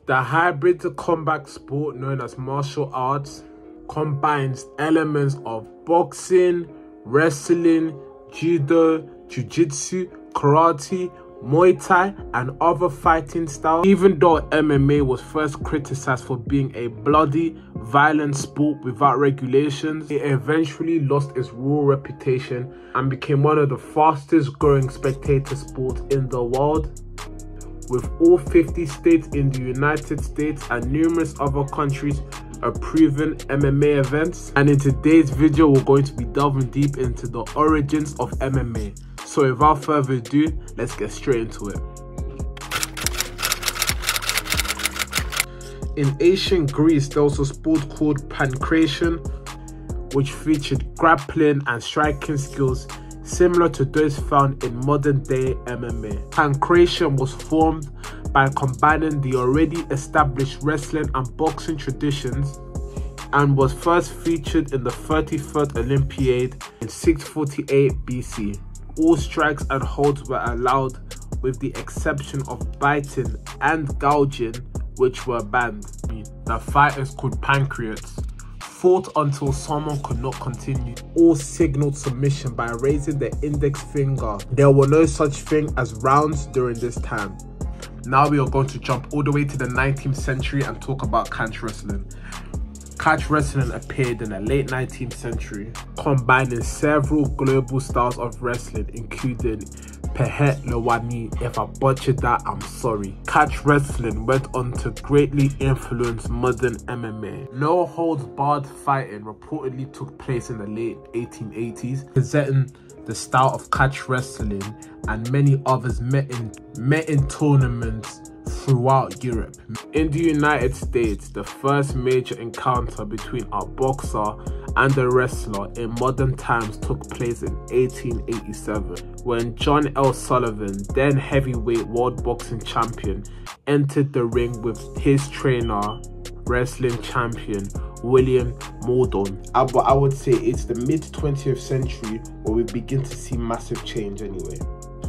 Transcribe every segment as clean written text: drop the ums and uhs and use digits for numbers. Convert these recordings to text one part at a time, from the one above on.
The hybrid combat sport known as martial arts combines elements of boxing, wrestling, judo, jiu-jitsu, karate, Muay Thai and other fighting styles. Even though MMA was first criticized for being a bloody, violent sport without regulations, it eventually lost its raw reputation and became one of the fastest growing spectator sports in the world. With all 50 states in the United States and numerous other countries approving MMA events. And in today's video, we're going to be delving deep into the origins of MMA. So without further ado, let's get straight into it. In ancient Greece, there was a sport called pancration, which featured grappling and striking skills similar to those found in modern day MMA. Pancration was formed by combining the already established wrestling and boxing traditions and was first featured in the 33rd Olympiad in 648 BC. All strikes and holds were allowed with the exception of biting and gouging, which were banned. The fighters called pancreates fought until someone could not continue. All signaled submission by raising their index finger. There were no such thing as rounds during this time. Now we are going to jump all the way to the 19th century and talk about catch wrestling. Catch wrestling appeared in the late 19th century, combining several global styles of wrestling, including Pehet Lewani. If I butchered that, I'm sorry. Catch wrestling went on to greatly influence modern MMA. No holds barred fighting reportedly took place in the late 1880s, presenting the style of catch wrestling, and many others met in tournaments throughout Europe. In the United States, the first major encounter between a boxer and a wrestler in modern times took place in 1887 when John L. Sullivan, then heavyweight world boxing champion, entered the ring with his trainer, wrestling champion William Mordon. But I would say it's the mid-20th century where we begin to see massive change anyway.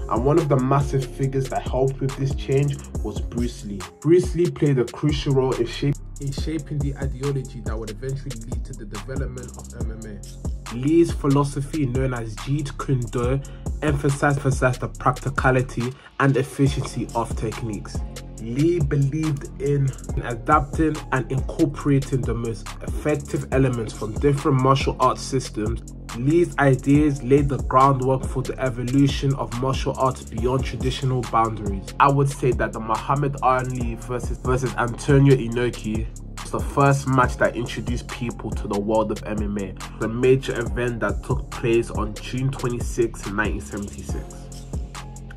And one of the massive figures that helped with this change was Bruce Lee. Bruce Lee played a crucial role in shaping the ideology that would eventually lead to the development of MMA. Lee's philosophy, known as Jeet Kune Do, emphasized the practicality and efficiency of techniques. Lee believed in adapting and incorporating the most effective elements from different martial arts systems. Lee's ideas laid the groundwork for the evolution of martial arts beyond traditional boundaries. I would say that the Muhammad Ali versus Antonio Inoki was the first match that introduced people to the world of MMA, the major event that took place on June 26, 1976.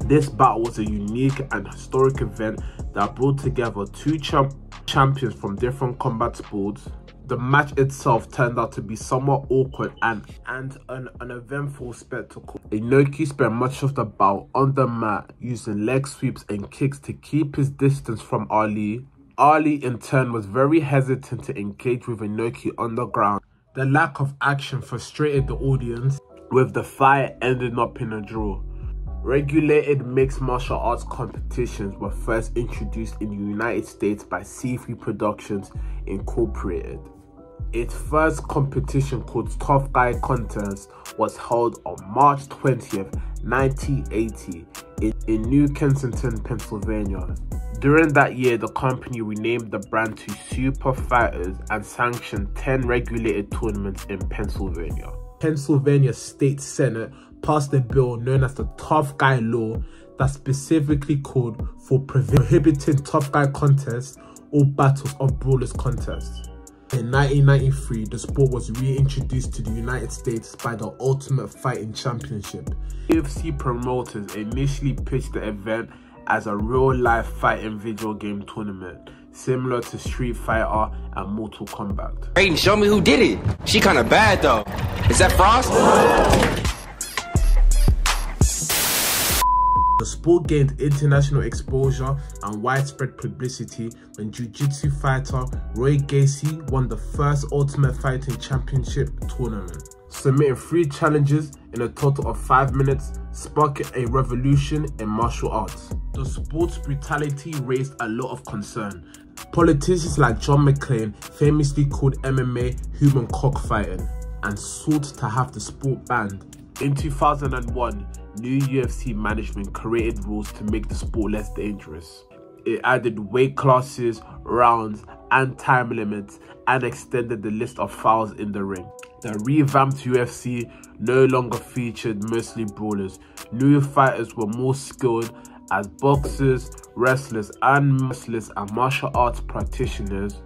This battle was a unique and historic event that brought together two champions from different combat sports. The match itself turned out to be somewhat awkward and an uneventful spectacle. Inoki spent much of the bout on the mat using leg sweeps and kicks to keep his distance from Ali. Ali in turn was very hesitant to engage with Inoki on the ground. The lack of action frustrated the audience, with the fight ending up in a draw. Regulated mixed martial arts competitions were first introduced in the United States by C3 Productions Incorporated. Its first competition, called Tough Guy Contest, was held on March 20th, 1980 in New Kensington, Pennsylvania. During that year, the company renamed the brand to Super Fighters and sanctioned 10 regulated tournaments in Pennsylvania. Pennsylvania State Senate passed a bill known as the Tough Guy Law that specifically called for prohibiting tough guy contests or battles of brawlers contests. In 1993, the sport was reintroduced to the United States by the Ultimate Fighting Championship. UFC promoters initially pitched the event as a real-life fighting video game tournament, similar to Street Fighter and Mortal Kombat. Hey, show me who did it. She kinda bad though. Is that Frost? The sport gained international exposure and widespread publicity when jiu-jitsu fighter Roy Gacy won the first Ultimate Fighting Championship tournament, submitting 3 challenges in a total of 5 minutes, sparking a revolution in martial arts. The sport's brutality raised a lot of concern, Politicians like John McClane famously called MMA human cockfighting and sought to have the sport banned. In 2001, new UFC management created rules to make the sport less dangerous. It added weight classes, rounds, and time limits, and extended the list of fouls in the ring. The revamped UFC no longer featured mostly brawlers. New fighters were more skilled as boxers, wrestlers, and martial arts practitioners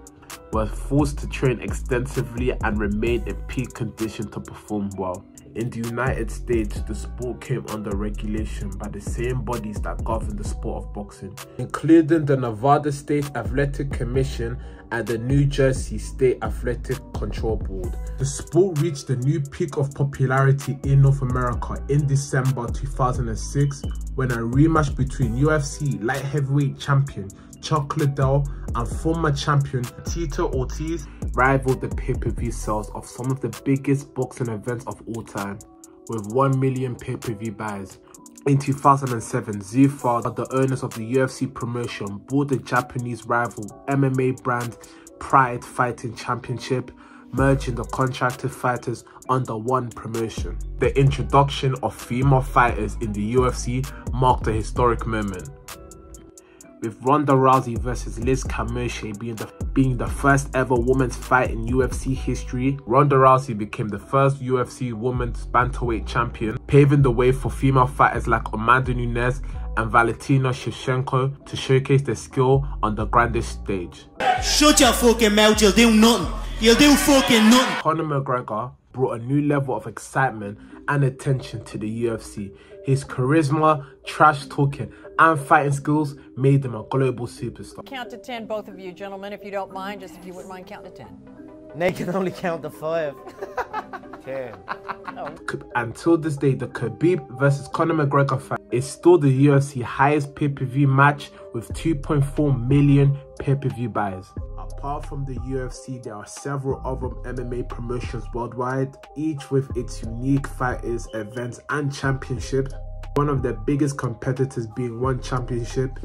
were forced to train extensively and remain in peak condition to perform well. In the United States, the sport came under regulation by the same bodies that govern the sport of boxing, including the Nevada State Athletic Commission and the New Jersey State Athletic Control Board. The sport reached a new peak of popularity in North America in December 2006 when a rematch between UFC light heavyweight champion Chuck Liddell and former champion Tito Ortiz rivaled the pay-per-view sales of some of the biggest boxing events of all time, with 1 million pay-per-view buys. In 2007, Zuffa, the owners of the UFC promotion, bought the Japanese rival MMA brand Pride Fighting Championship, merging the contracted fighters under one promotion. The introduction of female fighters in the UFC marked a historic moment, with Ronda Rousey versus Liz Camacho being the first ever women's fight in UFC history. Ronda Rousey became the first UFC women's bantamweight champion, paving the way for female fighters like Amanda Nunes and Valentina Shevchenko to showcase their skill on the grandest stage. Shut your fucking mouth, you'll do nothing. You'll do fucking nothing. Conor McGregor brought a new level of excitement and attention to the UFC. His charisma, trash talking, and fighting skills made him a global superstar. Count to 10, both of you gentlemen, if you don't mind, just if you wouldn't mind counting to 10. Nate can only count to 5. 10. No. Until this day, the Khabib versus Conor McGregor fight is still the UFC highest pay-per-view match with 2.4 million pay-per-view buys. Apart from the UFC, there are several other MMA promotions worldwide, each with its unique fighters, events, and championships. One of their biggest competitors being One Championship.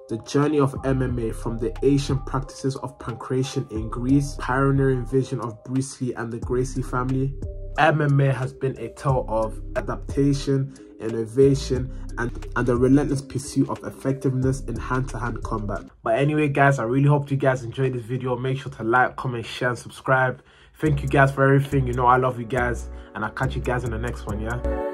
The journey of MMA from the ancient practices of pancration in Greece, pioneering vision of Bruce Lee and the Gracie family. MMA has been a tale of adaptation, innovation, and the relentless pursuit of effectiveness in hand-to-hand combat. But anyway guys, I really hope you guys enjoyed this video. Make sure to like, comment, share, and subscribe. Thank you guys for everything. You know I love you guys, and I'll catch you guys in the next one, yeah?